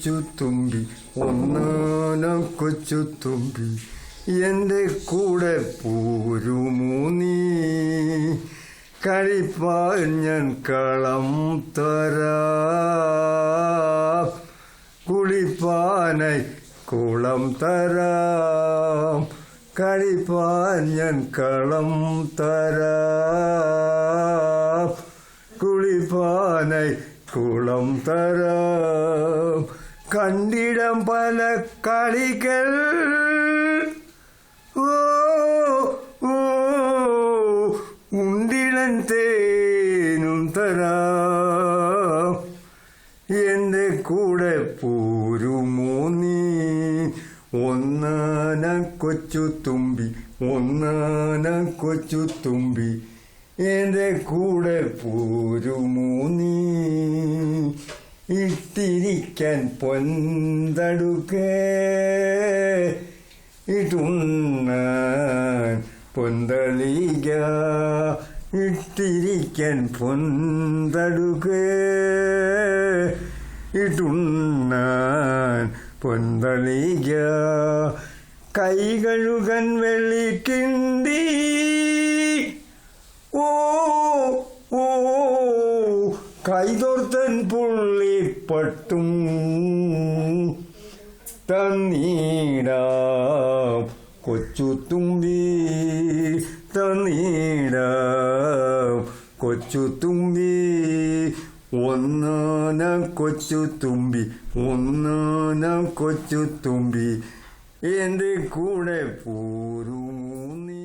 കൊച്ചുതുമ്പി ഒന്നാനം കൊച്ചുതുമ്പി എൻ്റെ കൂടെ പോരുമോ നീ കളിപ്പാൻ ഞാൻ കളം തരാം കുളിപ്പാനായി കുളം തരാം കളിപ്പാൻ ഞാൻ കളം തരാം കുളിപ്പാനായി കുളം തരാം കണ്ടിടം പല കളികൾ ഓ ഓ ഉണ്ടിടൻ തേനും തരാം എൻ്റെ കൂടെ പോരുമോ നീ ഒന്നാന കൊച്ചുതുമ്പി ഒന്നാന കൊച്ചുതുമ്പി എൻ്റെ കൂടെ പോരുമോ നീ ഇട്ടിരിക്കാൻ പൊന്തടുക്കേ ഇട്ടുണ്ണാൻ പൊന്തളിക ഇട്ടിരിക്കാൻ പൊന്തടുക്കേ ഇട്ടുണ്ണാൻ പൊന്തളിക കൈ കഴുകൻ വെള്ളിക്കിണ്ടി ഓ ഓ കൈതോർത്തൻ പുള്ളിപ്പട്ടും തന്നീടാം കൊച്ചുതുമ്പി തന്നീടാം കൊച്ചുതുമ്പി ഒന്നാന കൊച്ചുതുമ്പി ഒന്നാന കൊച്ചുതുമ്പി എൻ്റെ കൂടെ പോരുമോ നീ.